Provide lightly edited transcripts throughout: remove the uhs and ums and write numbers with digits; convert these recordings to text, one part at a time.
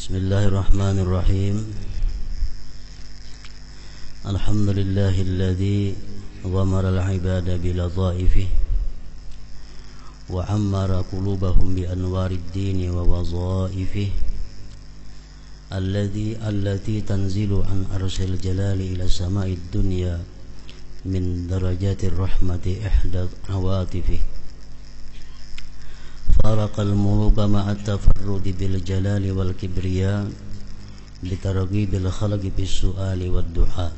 Bismillahirrahmanirrahim. Alhamdulillahilladzi ghamara al-ibada biladhaifih wa ammara qulubahum bi anwarid dini wa wadhaifih allati tanzilu an arsil jalali ila sama'id dunya min darajatir rahmati ihda awatifih. فارق الملوك مع التفرد بالجلال والكبرياء بترغيب الخلق بالسؤال والدعاء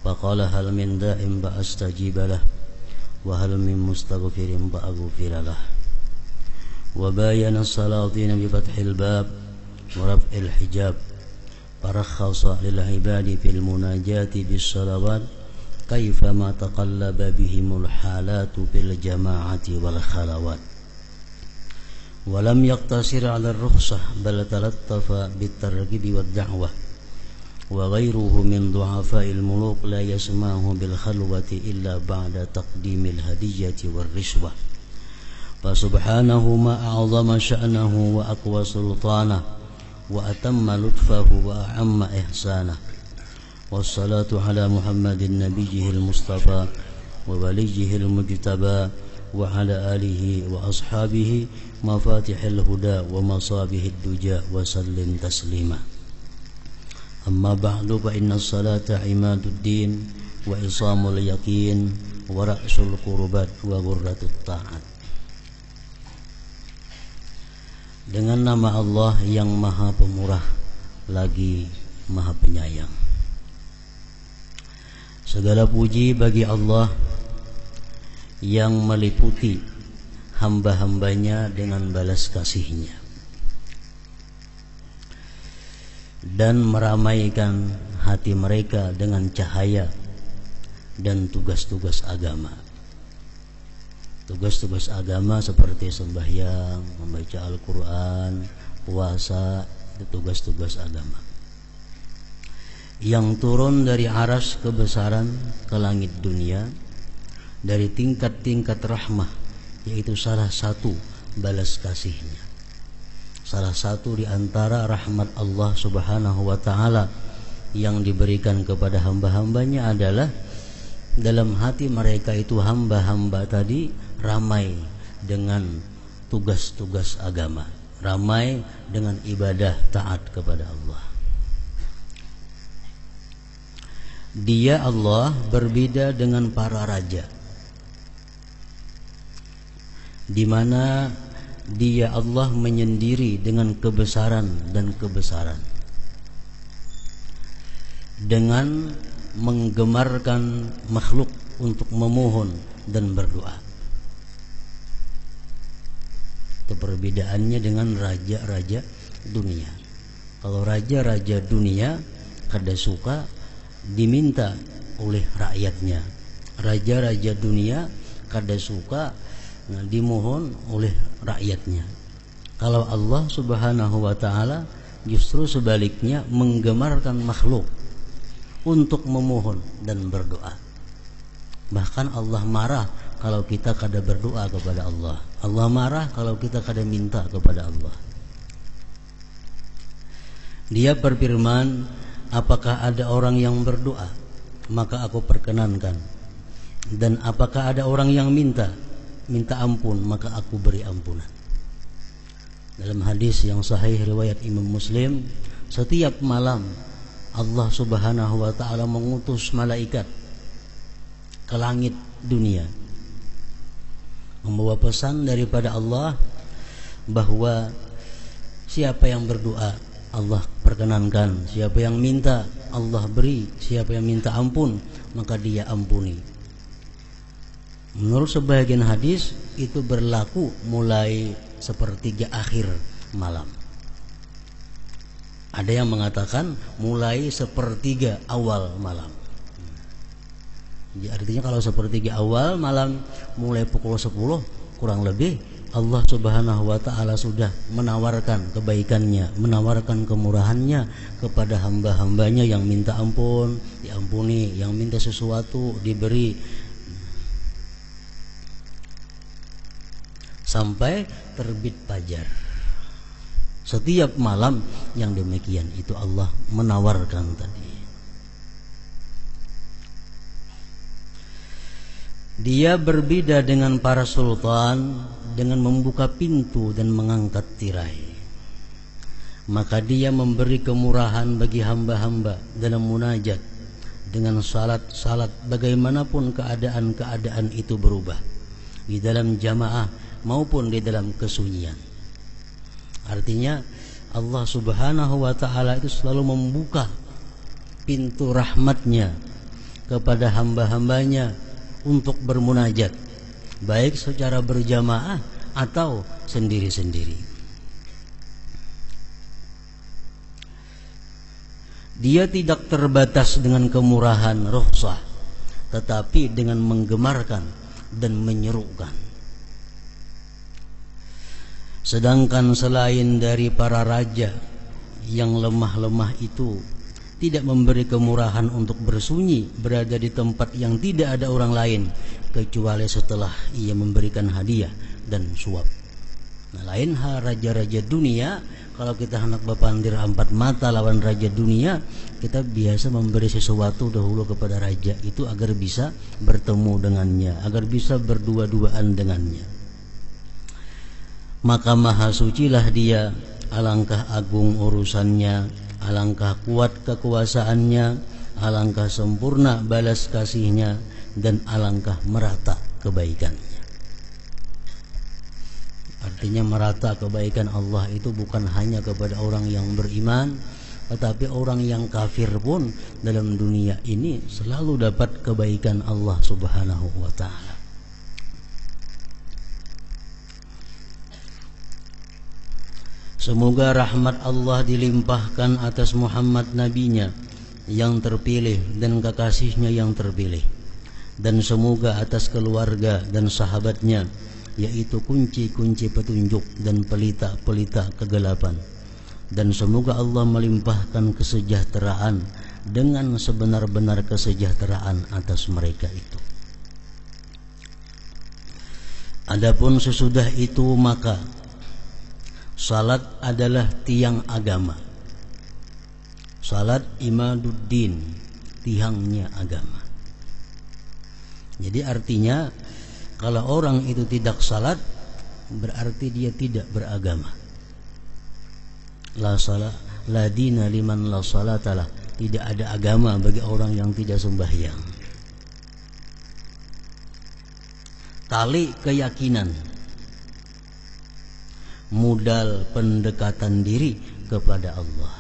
فقال هل من داع فأستجيب له وهل من مستغفر فأغفر له وباين السلاطين بفتح الباب ورفع الحجاب فرخص للعباد في المناجاة بالصلوات كيفما تقلب بهم الحالات بالجماعة والخلوات ولم يقتصر على الرخصة بل تلطف بالترغيب والدعوة وغيره من ضعفاء الملوك لا يسمعه بالخلوة إلا بعد تقديم الهدية والرشوة فسبحانه ما أعظم شأنه وأقوى سلطانه وأتم لطفه وأعم إحسانه والصلاة على محمد نبيه المصطفى ووليه المجتبى وعلى آله وأصحابه مفاتح الهدى ومصابيح الدجى وسلم تسليما أما بعد فإن الصلاة عماد الدين وإصام اليقين ورأس القربات وغرة الطاعات. Dengan nama Allah yang Maha Pemurah lagi Maha Penyayang. Segala puji bagi Allah yang meliputi hamba-hambanya dengan balas kasihnya dan meramaikan hati mereka dengan cahaya dan tugas-tugas agama. Tugas-tugas agama seperti sembahyang, membaca Al-Quran, puasa, itu tugas-tugas agama yang turun dari aras kebesaran ke langit dunia dari tingkat-tingkat rahmah, yaitu salah satu balas kasihnya. Salah satu di antara rahmat Allah Subhanahu wa ta'ala yang diberikan kepada hamba-hambanya adalah dalam hati mereka itu hamba-hamba tadi ramai dengan tugas-tugas agama, ramai dengan ibadah taat kepada Allah. Dia Allah berbeda dengan para raja, di mana Dia Allah menyendiri dengan kebesaran dan kebesaran, dengan menggemarkan makhluk untuk memohon dan berdoa. Itu perbedaannya dengan raja-raja dunia. Kalau raja-raja dunia kada suka diminta oleh rakyatnya, raja-raja dunia kada suka dimohon oleh rakyatnya. Kalau Allah Subhanahu wa ta'ala justru sebaliknya menggemarkan makhluk untuk memohon dan berdoa. Bahkan Allah marah kalau kita kada berdoa kepada Allah. Allah marah kalau kita kada minta kepada Allah. Dia berfirman, apakah ada orang yang berdoa maka aku perkenankan, dan apakah ada orang yang minta ampun maka aku beri ampunan. Dalam hadis yang sahih riwayat Imam Muslim, setiap malam Allah Subhanahu wa ta'ala mengutus malaikat ke langit dunia membawa pesan daripada Allah bahwa siapa yang berdoa Allah perkenankan, siapa yang minta Allah beri, siapa yang minta ampun maka Dia ampuni. Menurut sebagian hadis itu berlaku mulai sepertiga akhir malam. Ada yang mengatakan mulai sepertiga awal malam. Jadi artinya kalau sepertiga awal malam mulai pukul 10 kurang lebih Allah Subhanahu wa ta'ala sudah menawarkan kebaikannya, menawarkan kemurahannya kepada hamba-hambanya yang minta ampun diampuni, yang minta sesuatu diberi, sampai terbit fajar. Setiap malam yang demikian itu Allah menawarkan tadi. Dia berbeda dengan para sultan dengan membuka pintu dan mengangkat tirai. Maka dia memberi kemurahan bagi hamba-hamba dalam munajat dengan salat-salat bagaimanapun keadaan-keadaan itu berubah, di dalam jamaah maupun di dalam kesunyian. Artinya Allah subhanahu wa ta'ala itu selalu membuka pintu rahmatnya kepada hamba-hambanya untuk bermunajat, baik secara berjamaah atau sendiri-sendiri. Dia tidak terbatas dengan kemurahan rukhsah, tetapi dengan menggemarkan dan menyerukan. Sedangkan selain dari para raja yang lemah-lemah itu tidak memberi kemurahan untuk bersunyi berada di tempat yang tidak ada orang lain kecuali setelah ia memberikan hadiah dan suap. Nah, lain hal raja-raja dunia. Kalau kita hendak berpandir empat mata lawan raja dunia, kita biasa memberi sesuatu dahulu kepada raja itu agar bisa bertemu dengannya, agar bisa berdua-duaan dengannya. Maka maha sucilah dia, alangkah agung urusannya, alangkah kuat kekuasaannya, alangkah sempurna balas kasihnya, dan alangkah merata kebaikannya. Artinya merata kebaikan Allah itu bukan hanya kepada orang yang beriman, tetapi orang yang kafir pun dalam dunia ini selalu dapat kebaikan Allah subhanahu wa ta'ala. Semoga rahmat Allah dilimpahkan atas Muhammad nabinya yang terpilih dan kekasihnya yang terpilih, dan semoga atas keluarga dan sahabatnya, yaitu kunci-kunci petunjuk dan pelita-pelita kegelapan. Dan semoga Allah melimpahkan kesejahteraan dengan sebenar-benar kesejahteraan atas mereka itu. Adapun sesudah itu maka salat adalah tiang agama. Salat imaduddin, tiangnya agama. Jadi artinya kalau orang itu tidak salat berarti dia tidak beragama. La salat la dina liman la salatalah. Tidak ada agama bagi orang yang tidak sembahyang. Tali keyakinan, modal pendekatan diri kepada Allah,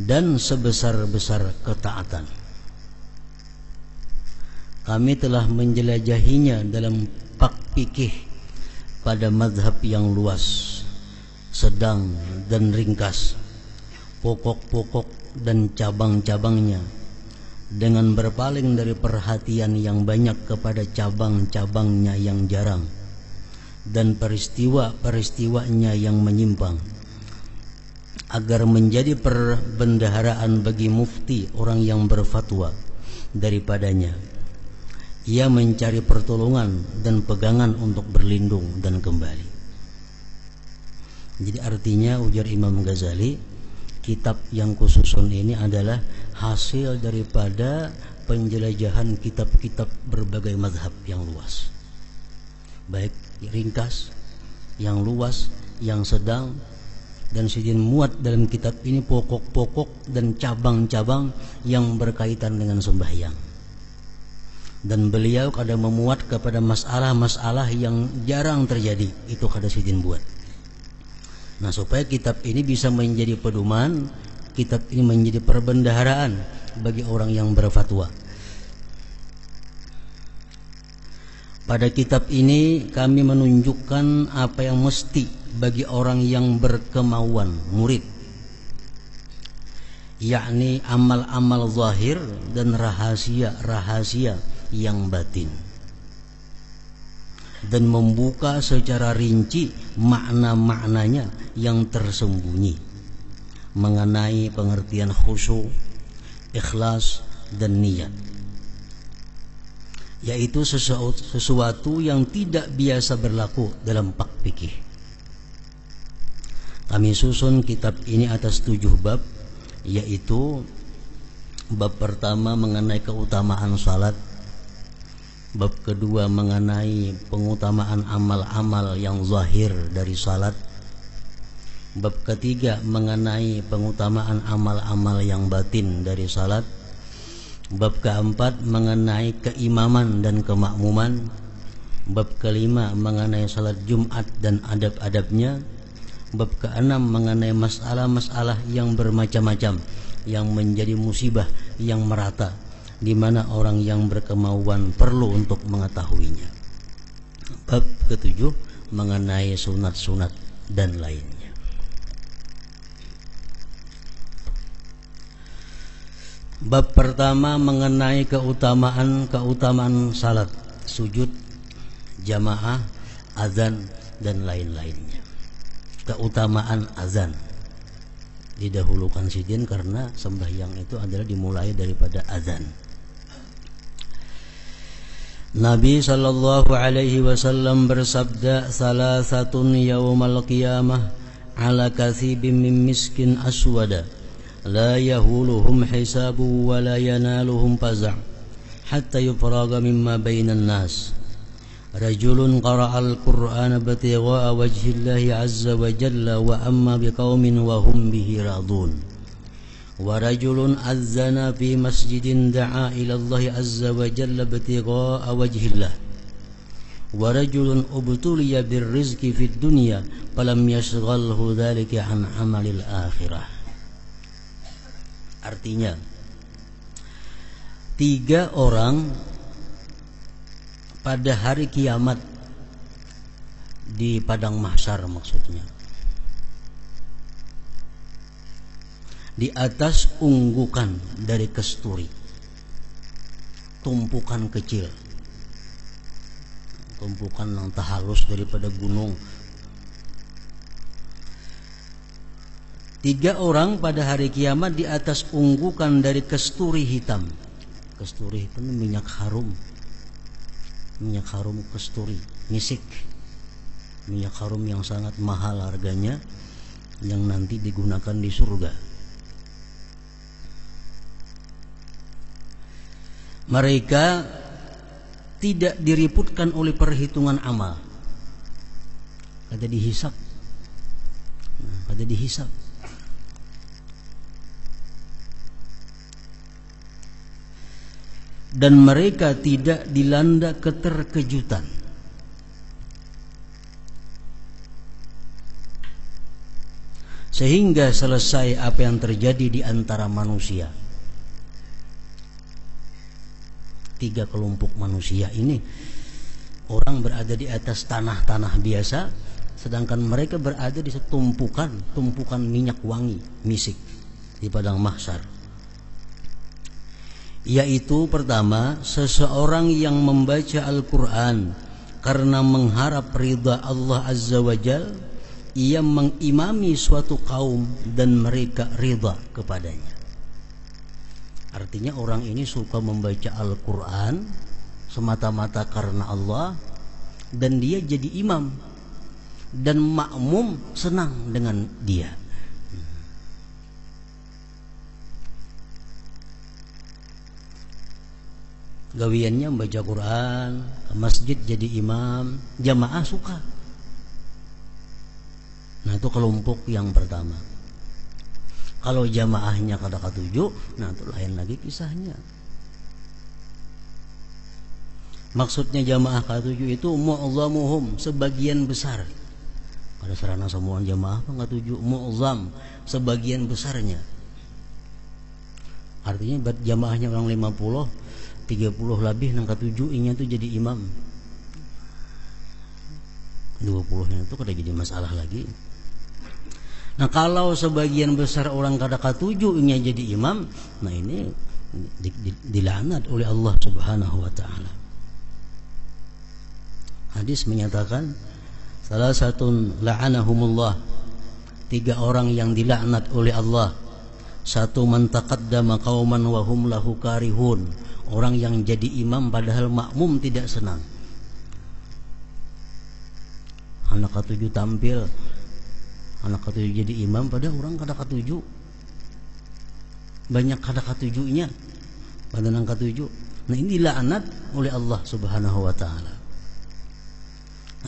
dan sebesar-besar ketaatan. Kami telah menjelajahinya dalam bab fikih pada mazhab yang luas, sedang dan ringkas, pokok-pokok dan cabang-cabangnya, dengan berpaling dari perhatian yang banyak kepada cabang-cabangnya yang jarang dan peristiwa-peristiwanya yang menyimpang, agar menjadi perbendaharaan bagi mufti orang yang berfatwa daripadanya. Ia mencari pertolongan dan pegangan untuk berlindung dan kembali. Jadi artinya ujar Imam Ghazali, kitab yang kususun ini adalah hasil daripada penjelajahan kitab-kitab berbagai mazhab yang luas, baik ringkas, yang luas, yang sedang, dan Sidin muat dalam kitab ini pokok-pokok dan cabang-cabang yang berkaitan dengan sembahyang. Dan beliau kadang memuat kepada masalah-masalah yang jarang terjadi, itu kada Sidin buat. Nah, supaya kitab ini bisa menjadi pedoman, kitab ini menjadi perbendaharaan bagi orang yang berfatwa. Pada kitab ini kami menunjukkan apa yang mesti bagi orang yang berkemauan murid, yakni amal-amal zahir dan rahasia-rahasia yang batin, dan membuka secara rinci makna-maknanya yang tersembunyi mengenai pengertian khusyuk, ikhlas, dan niat. yaitu sesuatu yang tidak biasa berlaku dalam bab fikih. Kami susun kitab ini atas 7 bab, yaitu bab pertama mengenai keutamaan salat, bab kedua mengenai pengutamaan amal-amal yang zahir dari salat, bab ketiga mengenai pengutamaan amal-amal yang batin dari salat, bab keempat mengenai keimaman dan kemakmuman, bab kelima mengenai salat Jumat dan adab-adabnya, bab keenam mengenai masalah-masalah yang bermacam-macam yang menjadi musibah yang merata, di mana orang yang berkemauan perlu untuk mengetahuinya. Bab ketujuh mengenai sunat-sunat dan lainnya. Bab pertama mengenai keutamaan salat, sujud, jamaah, azan dan lain-lainnya. Keutamaan azan didahulukan sidin karena sembahyang itu adalah dimulai daripada azan. Nabi sallallahu alaihi wasallam bersabda, "Salasatun yaumal qiyamah ala kathibin min miskin aswada la yahuluhum hisabu wa la yanaluhum faza' hatta yufraga mimma bainan nas. Rajulun qara'al Qur'ana batigha'a wajhillahi azza wa jalla wa amma biqaumin wa hum bihi radun. Wa rajulun azzana fi masjidin da'a ila Allah azza wa jalla batigha'a wajhillah. Wa rajulun ubtuliya birrizqi fid dunya falam yashghalhu dhalika an amalil akhirah." Artinya, 3 orang pada hari kiamat di padang mahsyar, maksudnya di atas unggukan dari kesturi, tumpukan kecil, tumpukan yang tak halus daripada gunung. 3 orang pada hari kiamat di atas unggukan dari kesturi hitam. Kesturi itu minyak harum kesturi, misik, minyak harum yang sangat mahal harganya, yang nanti digunakan di surga. Mereka tidak diriputkan oleh perhitungan amal, ada dihisap, dan mereka tidak dilanda keterkejutan. Sehingga selesai apa yang terjadi di antara manusia. 3 kelompok manusia ini, orang berada di atas tanah-tanah biasa, sedangkan mereka berada di tumpukan minyak wangi, misik di padang mahsyar. Yaitu pertama, seseorang yang membaca Al-Quran karena mengharap ridha Allah Azza wa Jal, ia mengimami suatu kaum dan mereka ridha kepadanya. Artinya orang ini suka membaca Al-Quran semata-mata karena Allah, dan dia jadi imam, dan makmum senang dengan dia. Gawiannya membaca Quran, ke masjid jadi imam, jamaah suka. Nah, itu kelompok yang pertama. Kalau jamaahnya kada ketujuh, nah itu lain lagi kisahnya. Maksudnya jamaah ketujuh itu mu'azzamuhum, sebagian besar. Pada sarana semua jamaah ketujuh, mu'azzam, sebagian besarnya. Artinya jamaahnya orang 50, 30 lebih nang ketujuh inya itu jadi imam. 20-nya itu kada jadi masalah lagi. Nah, kalau sebagian besar orang kada ketujuh inya jadi imam, nah ini dilaknat oleh Allah Subhanahu wa taala. Hadis menyatakan, salah satu la'anahumullah, 3 orang yang dilaknat oleh Allah. 1, man taqaddama qauman wa hum lahu karihun, orang yang jadi imam padahal makmum tidak senang. Anak ketujuh tampil, anak ketujuh jadi imam padahal orang kada ketujuh, banyak kada ketujuhnya pada anak ketujuh. Nah, ini laknat oleh Allah Subhanahu wa taala.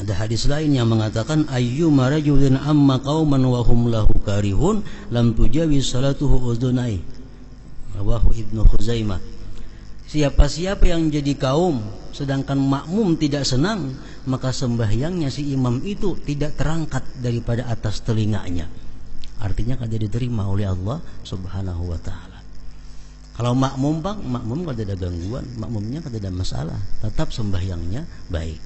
Ada hadis lain yang mengatakan ayyuma rajulin amma qauman wa hum lahu karihun lam tujawiz salatuhu udunai. Rawahu Ibnu Khuzaimah. Siapa-siapa yang jadi kaum sedangkan makmum tidak senang, maka sembahyangnya si imam itu tidak terangkat daripada atas telinganya. Artinya kada diterima oleh Allah Subhanahu wa taala. Kalau makmum bang, makmum kada ada gangguan, makmumnya kada ada masalah, tetap sembahyangnya baik.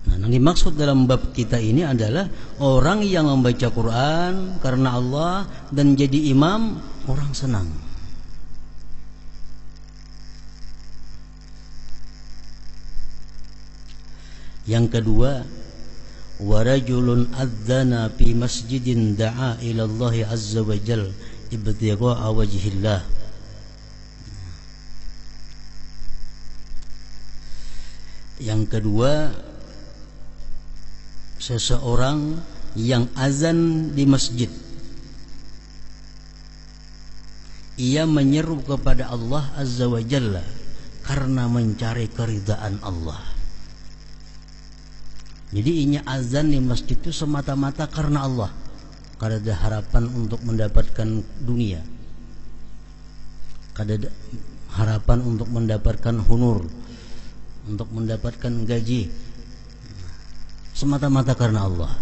Nah, yang dimaksud dalam bab kita ini adalah orang yang membaca Quran karena Allah dan jadi imam, orang senang. Yang kedua, warajulun adzana fi masjidin da'a ila Allah azza wa jal ibtigha'a wajhillah. Yang kedua, seseorang yang azan di masjid, ia menyeru kepada Allah azza wa jalla karena mencari keridhaan Allah. Jadi inya azan di masjid itu semata-mata karena Allah, kada ada harapan untuk mendapatkan dunia, kada ada harapan untuk mendapatkan honor, untuk mendapatkan gaji, semata-mata karena Allah.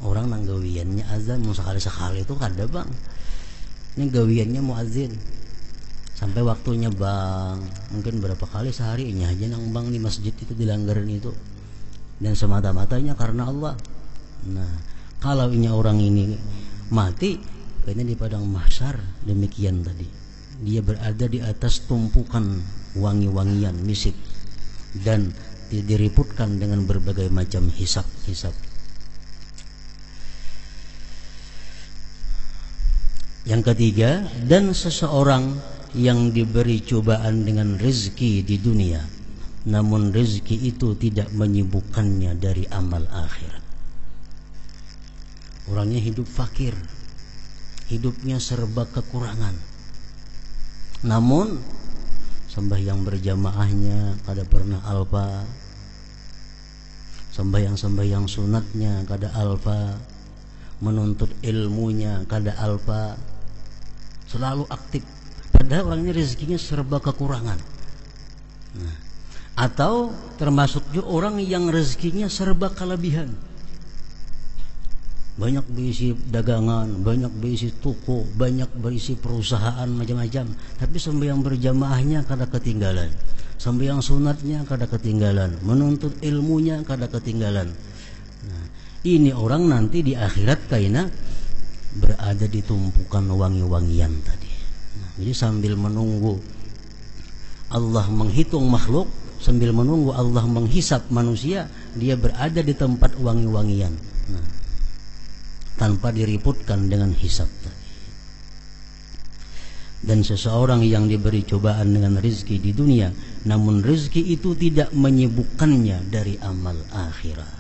Orang nang gawiannya azan mau sekali-sekali itu kada bang, ini gawiannya muazin sampai waktunya bang, mungkin berapa kali sehari ini aja nang bang di masjid itu dilanggaran itu, dan semata-matanya karena Allah. Nah, kalau ini orang ini mati kayaknya di padang mahsyar demikian tadi, dia berada di atas tumpukan wangi-wangian misik dan diriputkan dengan berbagai macam hisab-hisab. Yang ketiga, dan seseorang yang diberi cobaan dengan rezeki di dunia, namun rezeki itu tidak menyibukkannya dari amal akhirat. Orangnya hidup fakir, hidupnya serba kekurangan, namun sembahyang berjamaahnya kada pernah alfa, sembahyang sunatnya kada alfa, menuntut ilmunya kada alfa, selalu aktif. Padahal orangnya rezekinya serba kekurangan. Nah, atau termasuk juga orang yang rezekinya serba kelebihan, banyak berisi dagangan, banyak berisi toko, banyak berisi perusahaan macam-macam, tapi sembahyang berjamaahnya kada ketinggalan, sembahyang sunatnya kada ketinggalan, menuntut ilmunya kada ketinggalan. Nah, ini orang nanti di akhirat kaina berada di tumpukan wangi-wangian tadi. Jadi sambil menunggu Allah menghitung makhluk, sambil menunggu Allah menghisap manusia, dia berada di tempat wangi-wangian. Nah, tanpa diriputkan dengan hisap tadi. Dan seseorang yang diberi cobaan dengan rezeki di dunia, namun rezeki itu tidak menyibukkannya dari amal akhirat.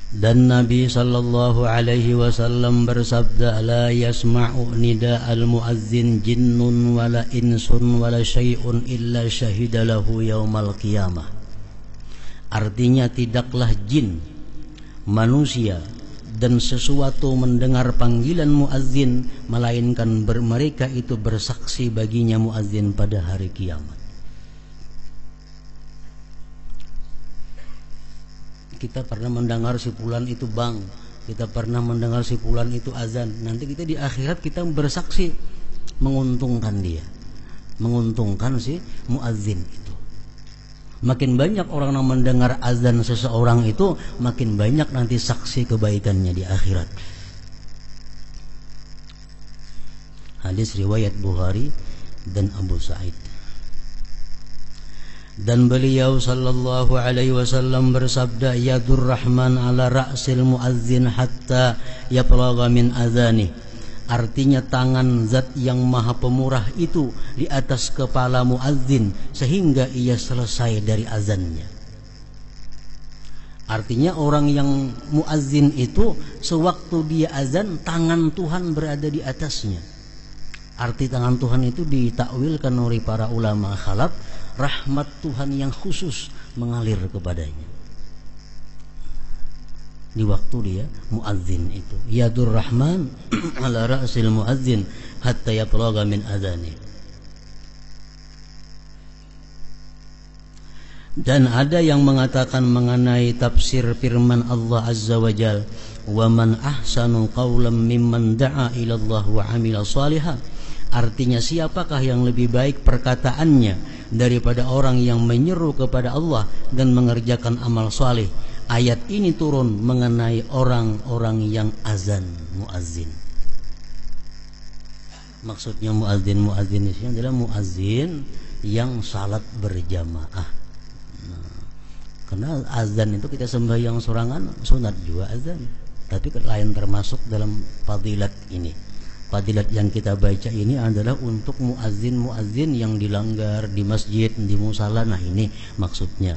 Dan Nabi sallallahu alaihi wasallam bersabda, la yasma'u nida'al muazzin jinnun wala insun wala syai'un illa syahida lahu yaumal qiyamah. Artinya tidaklah jin, manusia dan sesuatu mendengar panggilan muazzin melainkan mereka itu bersaksi baginya muazzin pada hari kiamat. Kita pernah mendengar si fulan itu bang, kita pernah mendengar si fulan itu azan. Nanti kita di akhirat kita bersaksi menguntungkan dia, menguntungkan si muazzin itu. Makin banyak orang yang mendengar azan seseorang itu, makin banyak nanti saksi kebaikannya di akhirat. Hadis riwayat Bukhari dan Abu Sa'id. Dan beliau sallallahu alaihi wasallam bersabda, yadur rahman ala ra'sil muazzin hatta yaplagha min adhani. Artinya tangan zat yang maha pemurah itu di atas kepala muazzin sehingga ia selesai dari azannya. Artinya orang yang muazzin itu sewaktu dia azan tangan Tuhan berada di atasnya. Arti tangan Tuhan itu ditakwilkan oleh para ulama khalaf, rahmat Tuhan yang khusus mengalir kepadanya di waktu dia muazzin itu. Yadur rahman ala ra'sil muazzin hatta yaplagha min adhani. Dan ada yang mengatakan mengenai tafsir firman Allah azza wa jal, wa man ahsanu qawlan mimman da'a ila Allah wa amila salihah. Artinya siapakah yang lebih baik perkataannya daripada orang yang menyeru kepada Allah dan mengerjakan amal saleh. Ayat ini turun mengenai orang-orang yang azan, muazzin. Maksudnya muazzin di sini adalah muazzin yang salat berjamaah. Karena azan itu kita sembahyang sorangan sunat juga azan, tapi lain termasuk dalam fadilat ini. Fadilat yang kita baca ini adalah untuk muazzin yang dilanggar di masjid, di musala. Nah ini maksudnya.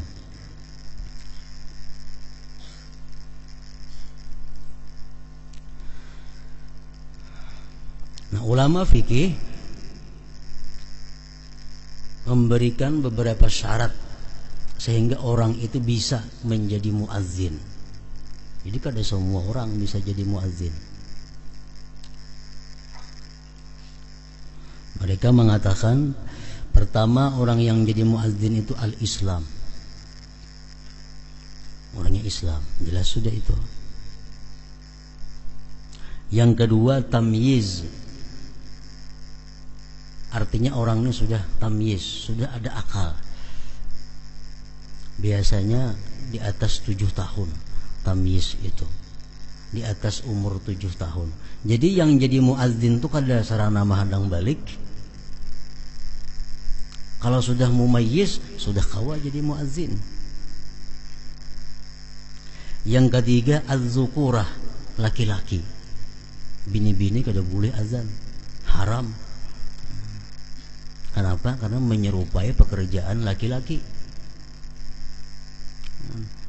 Nah ulama fikih memberikan beberapa syarat sehingga orang itu bisa menjadi muazzin. Jadi kada semua orang bisa jadi muazzin. Mereka mengatakan pertama orang yang jadi muazzin itu al-Islam. Orangnya Islam, jelas sudah itu. Yang kedua tamyiz. Artinya orang ini sudah tamyiz, sudah ada akal. Biasanya di atas 7 tahun tamyiz itu. Di atas umur 7 tahun. Jadi yang jadi muazzin itu kada sarana mahadang balik. Kalau sudah mumayyiz, sudah kawa jadi muazzin. Yang ketiga az-zukurah, laki-laki. Bini-bini kada boleh azan, haram. Kenapa? Karena menyerupai pekerjaan laki-laki.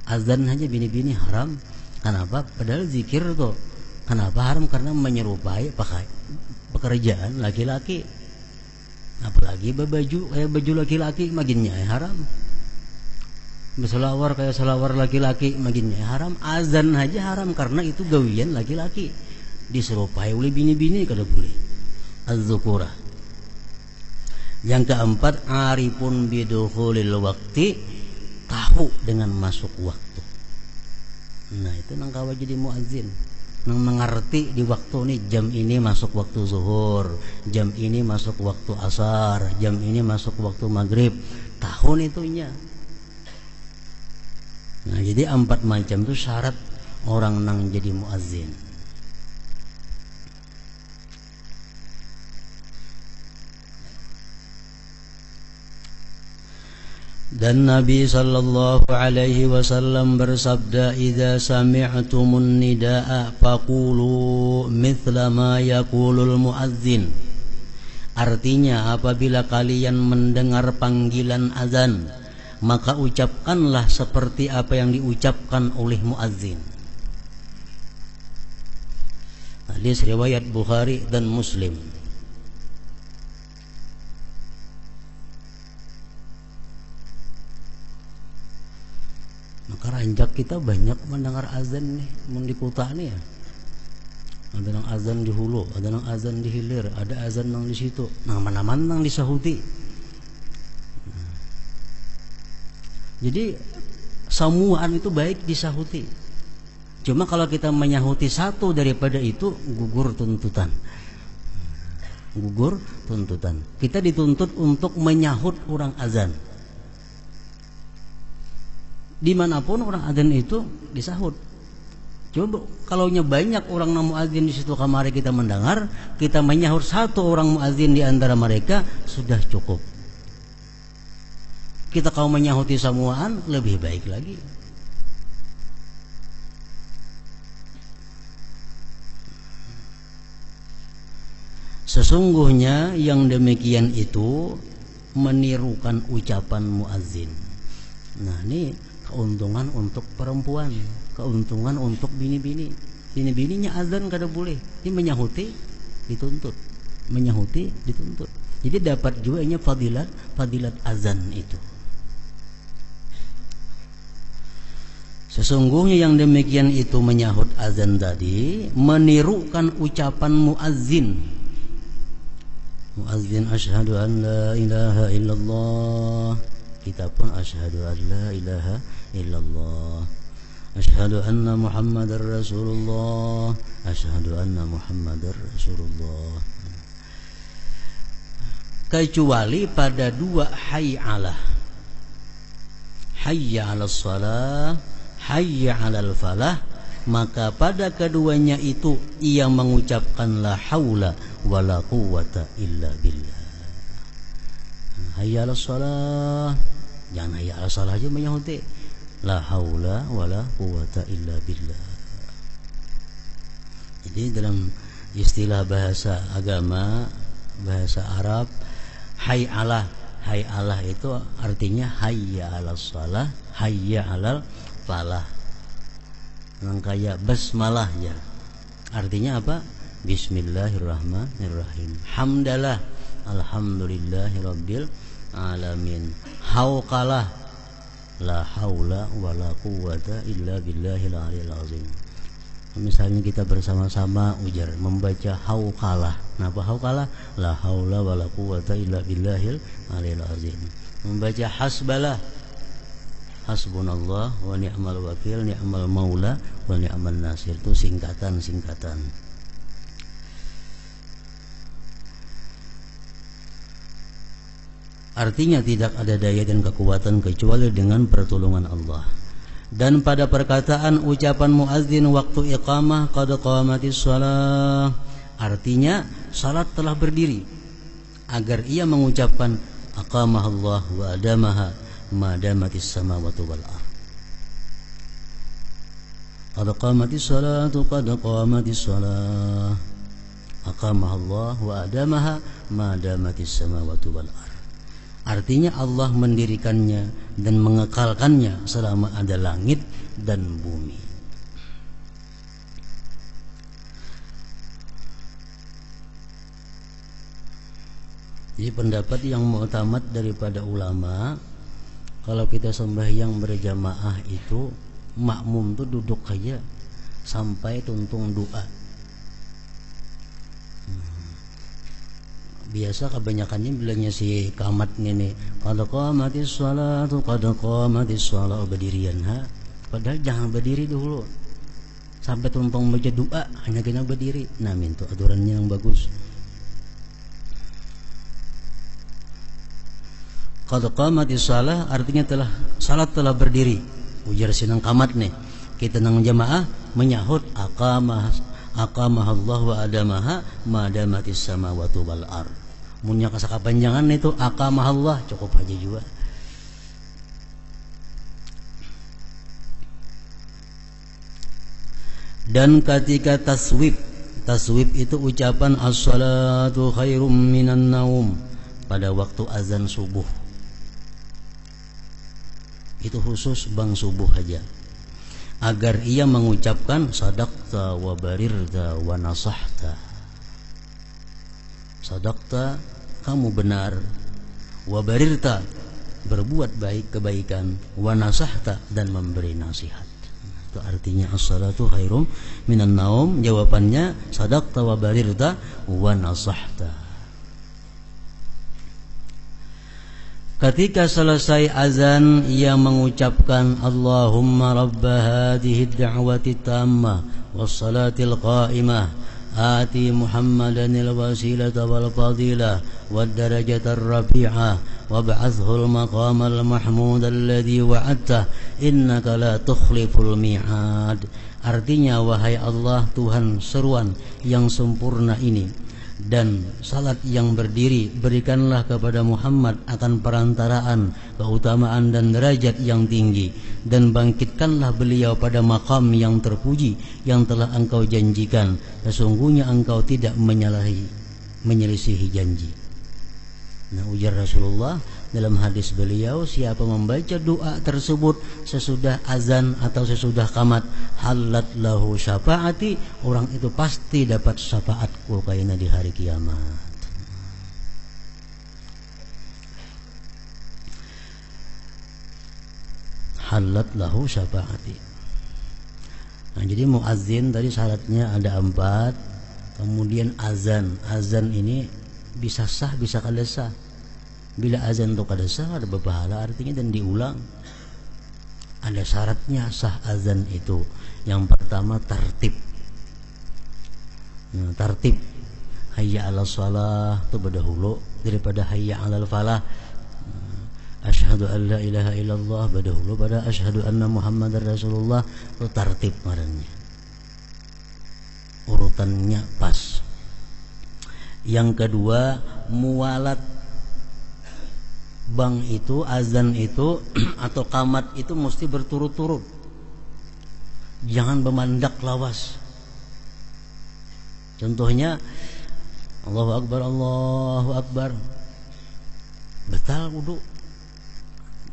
Azan aja bini-bini haram. Kenapa? Padahal zikir tuh. Kenapa haram? Karena menyerupai pekerjaan laki-laki. Apalagi baju kayak baju laki-laki maginnya haram. Berselawar kayak selawar laki-laki maginnya haram. Azan aja haram karena itu gawian laki-laki. Diserupai oleh bini-bini kada boleh. Az-zukurah. Yang keempat arifun bidukhulil waqti, tahu dengan masuk waktu. Nah itu nang kawa jadi muazzin. Nang mengerti di waktu ini, jam ini masuk waktu zuhur, jam ini masuk waktu asar, jam ini masuk waktu maghrib. Tahun itunya. Nah jadi 4 macam itu syarat orang nang jadi muazzin. Dan Nabi sallallahu alaihi wasallam bersabda, "Idza sami'tumun nidaa faqulu mithla ma yaqulul muazzin." Artinya apabila kalian mendengar panggilan azan, maka ucapkanlah seperti apa yang diucapkan oleh muazzin. Hadis riwayat Bukhari dan Muslim. Maka ranjak kita banyak mendengar azan nih, di kota nih ya. Ada nang azan di Hulu, ada nang azan di Hilir, ada azan nang di situ. Nah, mana-mana nang disahuti. Jadi samuan itu baik disahuti. Cuma kalau kita menyahuti satu daripada itu, gugur tuntutan. Gugur tuntutan. Kita dituntut untuk menyahut orang azan. Dimanapun orang azan itu disahut. Coba kalau banyak orang yang muadzin di situ kamari kita mendengar, kita menyahut satu orang muadzin di antara mereka sudah cukup. Kita kalau menyahuti samuaan lebih baik lagi. Sesungguhnya yang demikian itu menirukan ucapan muazzin. Nah, ini keuntungan untuk perempuan, keuntungan untuk bini-bini. Bini-bininya azan kada boleh, ini menyahuti dituntut, menyahuti dituntut. Jadi dapat juga ini fadilat azan itu. Sesungguhnya yang demikian itu menyahut azan tadi menirukan ucapan muazzin. Muazzin asyhadu an la ilaha illallah, kita pun asyhadu an la ilaha illallah, asyhadu anna muhammadar rasulullah, asyhadu anna muhammadar rasulullah. Kecuali pada dua hayyalah, hayya 'alas shalah, hayya 'alal falah, maka pada keduanya itu ia mengucapkan la haula wala quwwata illa billah. Hayya 'alas shalah, jangan hayya 'alas shalah aja menyahuti la haula wala quwwata illa billah. Jadi dalam istilah bahasa agama, bahasa Arab, hayyalah, hayyalah itu artinya hayya 'alas shalah, hayya 'alal falah. Kayak basmalah ya. Artinya apa? Bismillahirrahmanirrahim. Hamdalah, alhamdulillahirabbil alamin. Hauqalah, la haula wala quwwata illa billahil aliyil azim. Misalnya kita bersama-sama ujar membaca hauqalah. Kenapa hauqalah? La haula wala quwwata illa billahil aliyil azim. Membaca hasbalah, hasbunallah wa ni'mal wakil, ni'mal maula wa ni'mal nasir. Itu singkatan-singkatan. Artinya tidak ada daya dan kekuatan kecuali dengan pertolongan Allah. Dan pada perkataan ucapan muazzin waktu iqamah qad qamatis shalah, artinya salat telah berdiri, agar ia mengucapkan aqamahallah wa adamaha madamatis samawati wal ardh. Qad qamatis salatu qad qamatis salah, aqamahallah wa adamaha madamatis samawati wal ardh. Artinya Allah mendirikannya dan mengekalkannya selama ada langit dan bumi. Jadi pendapat yang mu'tamad daripada ulama, kalau kita sembahyang berjamaah itu makmum tuh duduk aja sampai tuntung doa. Biasa kebanyakannya bilangnya si kamat ini qad qamatis shalatu qad qamatis shalah, berdirian ha. Padahal jangan berdiri dulu sampai tuntung baca doa, hanya kena berdiri. Nah, itu aturannya yang bagus. Qad qamatis shalah artinya telah salat telah berdiri. Ujar sinang kamat nih. Kita nang jamaah menyahut aqamahallah wa adamaha madamatis samawati wal ardh. Munya kasakapanjangan itu aqamahallah cukup aja juga. Dan ketika taswib itu ucapan as-salatu khairum minan naum pada waktu azan subuh. Itu khusus bang subuh aja, agar ia mengucapkan sadaqta wa barirta wa nasahta. Sadaqta, kamu benar, wa barirta, berbuat baik kebaikan, wa nasahta, dan memberi nasihat. Itu artinya as-salatu khairum minan naum. Jawabannya sadaqta wa barirta wa nasahta. Ketika selesai azan, ia mengucapkan Allahumma rabba hadhihi ad-da'wati tammah was-salatil qa'imah آتي محمدا الوسيلة والفضيلة والدرجة الرفيعة وابعثه المقام المحمود الذي وعدته إنك لا تخلف الميعاد. Artinya, wahai Allah Tuhan seruan yang sempurna ini, dan salat yang berdiri berikanlah kepada Muhammad akan perantaraan keutamaan dan derajat yang tinggi, dan bangkitkanlah beliau pada makam yang terpuji yang telah engkau janjikan, sesungguhnya engkau tidak menyelisihi janji. Nah, ujar Rasulullah dalam hadis beliau, siapa membaca doa tersebut sesudah azan atau sesudah qamat, halat lahu syafaati, orang itu pasti dapat syafaatku kaina di hari kiamat. Halat lahu syafaati. Nah, jadi muazzin tadi syaratnya ada 4. Kemudian azan ini bisa sah bisa kada sah. Bila azan itu kada sah ada berpahala artinya dan diulang. Ada syaratnya sah azan itu. Yang pertama tartib. Nah, tartib hayya 'alas shalah itu berdahulu daripada hayya 'alal falah. Asyhadu an la ilaha illallah berdahulu pada asyhadu anna Muhammadar Rasulullah. Itu tartib ngarannya. Urutannya pas. Yang kedua muwalat. Bang itu azan itu atau qamat itu mesti berturut-turut. Jangan bermandak lawas. Contohnya Allahu Akbar, Allahu Akbar. Batal wudu.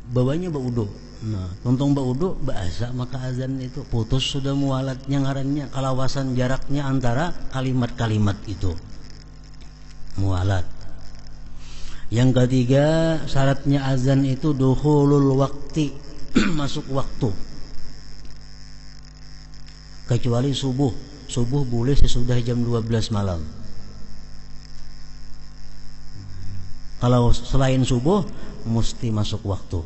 Bawanya baudu. Nah, tontong baudu bahasa maka azan itu putus sudah muwalatnya ngarannya, kalawasan jaraknya antara kalimat-kalimat itu. Muwalat. Yang ketiga syaratnya azan itu dukhulul waqti, masuk waktu. Kecuali subuh. Subuh boleh sesudah jam 12 malam. Kalau selain subuh mesti masuk waktu.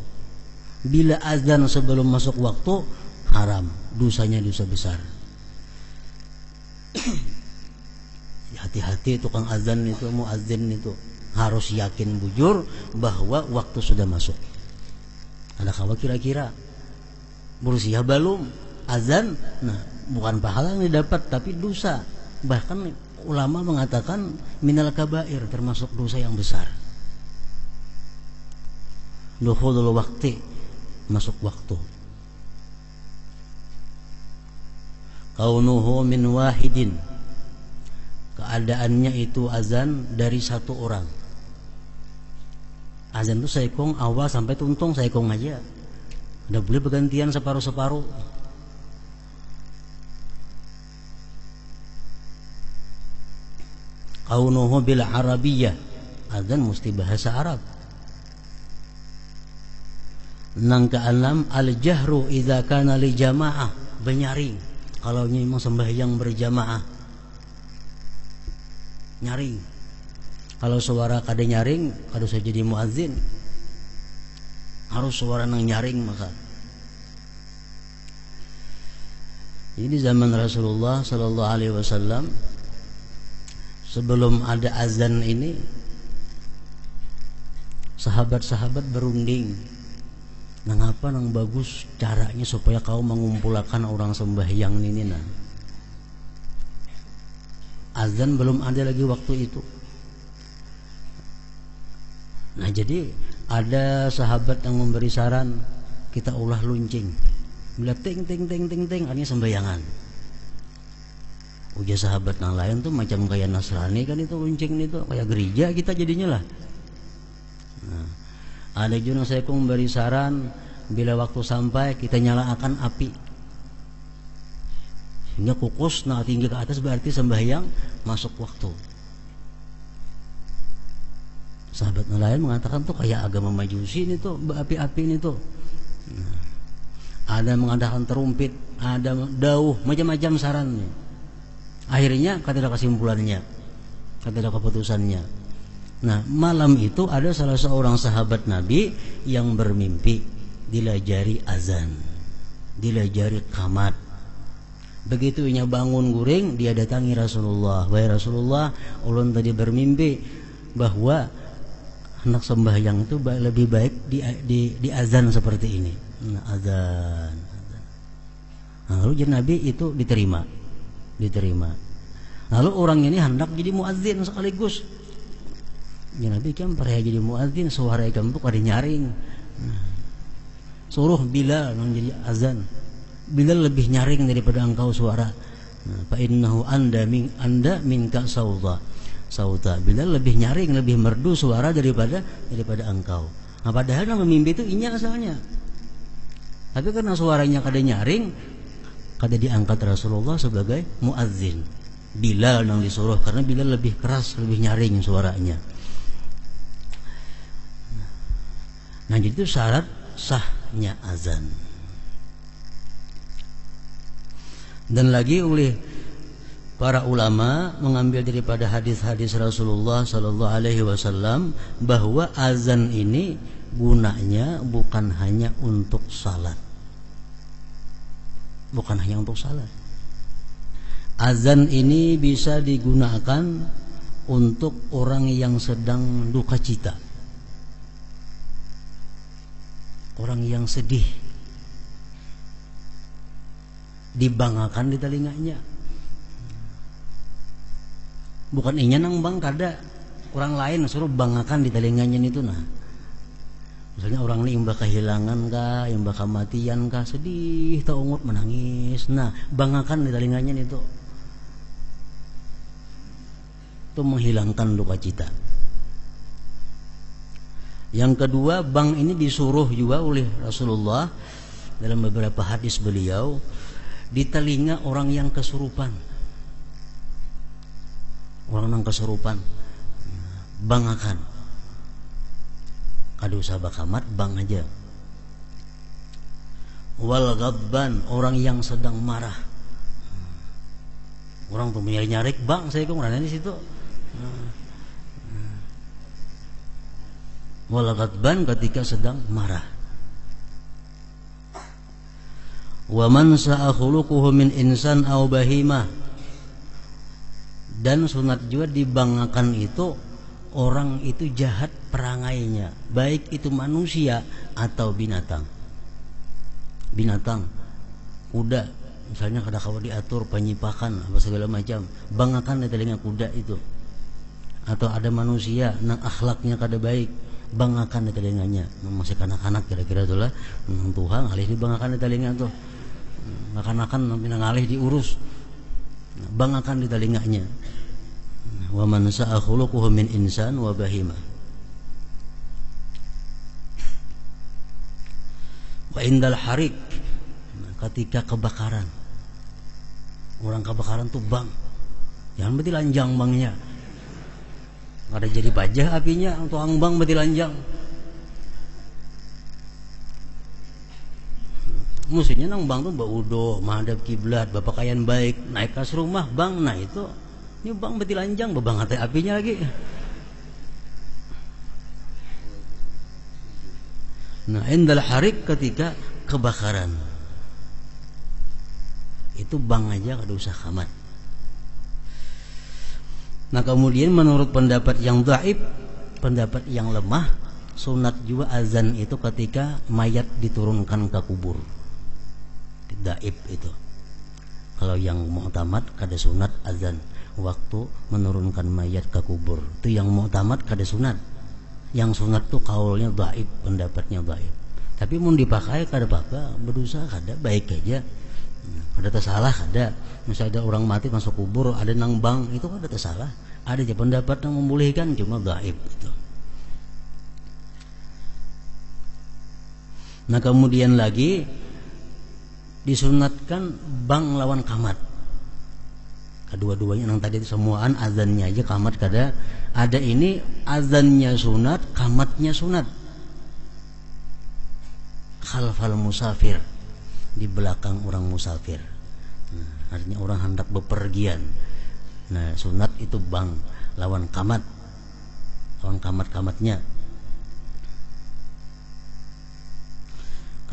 Bila azan sebelum masuk waktu haram, dosanya dosa besar. Hati-hati tukang azan itu, muazzin itu harus yakin bujur bahwa waktu sudah masuk. Ada kawa kira-kira berusia belum azan, nah bukan pahala yang didapat tapi dosa. Bahkan ulama mengatakan minal kabair, termasuk dosa yang besar. Dukhulul waqti, masuk waktu. Kaunuhu min wahidin, keadaannya itu azan dari satu orang. Azan itu saikong awal sampai tuntung saikong aja. Udah boleh bergantian separuh-separuh. Kaunuhu bil arabiyyah, azan mesti bahasa Arab. Nang keenam al-jahru idza kana li jamaah, benyaring. Kalau memang sembahyang berjamaah nyaring. Kalau suara kada nyaring, kada usah jadi muazzin. Harus suara nang nyaring maka. Ini zaman Rasulullah sallallahu alaihi wasallam sebelum ada azan ini, sahabat-sahabat berunding. Nang apa nang bagus caranya supaya kau mengumpulkan orang sembahyang ini nah. Azan belum ada lagi waktu itu. Nah jadi ada sahabat yang memberi saran, kita ulah luncing. Bila ting ting ting ting ting, artinya sembayangan. Ujar sahabat yang lain tuh macam kayak Nasrani kan itu luncing itu, kayak gereja kita jadinya lah. Nah, ada juga saya memberi saran, bila waktu sampai kita nyalakan api. Sehingga kukus nah tinggi ke atas berarti sembahyang masuk waktu. Sahabat lain mengatakan tuh kayak agama Majusi ini tuh, api-api ini tuh. Nah, ada mengadakan terumpit, ada dauh, macam-macam sarannya. Akhirnya kata kesimpulannya, kata keputusannya. Nah, malam itu ada salah seorang sahabat Nabi yang bermimpi dilajari azan, dilajari qamat. Begitu ia bangun guring, dia datangi Rasulullah. Wahai Rasulullah, ulun tadi bermimpi bahwa anak sembahyang itu lebih baik di azan seperti ini. Nah, azan. Nah, lalu Nabi itu diterima. Lalu orang ini hendak jadi muadzin sekaligus. Ya Nabi kan pernah jadi muadzin, suara ikan tuh kada nyaring. Suruh Bilal yang jadi azan. Bilal lebih nyaring daripada engkau suara. Fa innahu anda minka sauta. Bilal lebih nyaring, lebih merdu suara daripada engkau. Nah, padahal yang memimpi itu inya asalnya. Tapi karena suaranya kada nyaring, kada diangkat Rasulullah sebagai muadzin. Bilal yang disuruh karena Bilal lebih keras, lebih nyaring suaranya. Nah, jadi itu syarat sahnya azan. Dan lagi oleh para ulama mengambil daripada hadis-hadis Rasulullah sallallahu alaihi wasallam bahwa azan ini gunanya bukan hanya untuk salat. Bukan hanya untuk salat. Azan ini bisa digunakan untuk orang yang sedang duka cita. Orang yang sedih, dibangakan di telinganya. Bukan inya nang bang kada, orang lain suruh bangakan di telinganya itu. Nah, misalnya orang ini imbah kehilangan kah, imbah kematian kah, sedih, taungut menangis. Nah, bangakan di telinganya itu menghilangkan duka cita. Yang kedua, bang ini disuruh juga oleh Rasulullah dalam beberapa hadis beliau di telinga orang yang kesurupan. Orang yang kesurupan, bangakan. Kada usah bakamat, bang aja. Wal ghadban, orang yang sedang marah. Orang tuh nyari-nyarik, bang saya kok ngerana di situ. Wal ghadban, ketika sedang marah. Wa man sa'a khuluquhu min insan aw bahimah. Dan sunat juga dibangakan itu orang itu jahat perangainya, baik itu manusia atau binatang. Binatang, kuda misalnya kada kawa diatur penyipakan apa segala macam, bangakan di telinga kuda itu. Atau ada manusia nang akhlaknya kada baik, bangakan di telinganya. Masih kanak-kanak kira-kira itulah, Tuhan alih dibangakan di telinga tuh. Kanak-kanak nanti ngalih diurus, bangakan di telinganya. Wa man sa'a khuluquhu min insan wa bahima. Wa indal harik, ketika kebakaran. Orang kebakaran tuh bang, jangan berarti lanjang bangnya. Ada jadi pajah apinya, tuang bang berarti lanjang. Musuhnya nang bang tuh baudo, menghadap kiblat, bapakayan baik, naik kas rumah bang, nah itu ini bang berarti lanjang, bebang hati apinya lagi. Nah, indal harik, ketika kebakaran. Itu bang aja, kada usah kamat. Nah, kemudian menurut pendapat yang dhaif, pendapat yang lemah, sunat juga azan itu ketika mayat diturunkan ke kubur. Dhaif itu. Kalau yang mu'tamad kada sunat azan waktu menurunkan mayat ke kubur. Itu yang mu'tamad kada sunat. Yang sunat tuh kaulnya dhaif, pendapatnya dhaif. Tapi mun dipakai kada apa-apa, berdosa kada, baik aja. Ada tersalah ada. Misalnya ada orang mati masuk kubur, ada nang bang, itu ada tersalah. Ada aja pendapat yang membolehkan, cuma dhaif itu. Nah, kemudian lagi disunatkan bang lawan kamat. Kedua-duanya yang tadi semuaan azannya aja, kamat kada. Ada ini azannya sunat, kamatnya sunat. Khalfal musafir, di belakang orang musafir. Nah, artinya orang hendak bepergian. Nah, sunat itu bang lawan kamat, lawan kamat-kamatnya.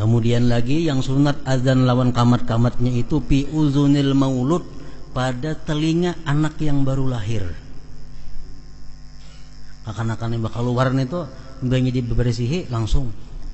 Kemudian lagi yang sunat azan lawan kamat-kamatnya itu fi uzunil maulud, pada telinga anak yang baru lahir. Akan-akan yang bakal keluar itu mbaknya dibersihi langsung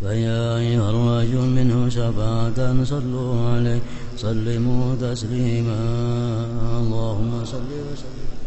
فيا أيها الرجل منه شفاعة صلوا عليه سلموا تسليما اللهم صل وسلم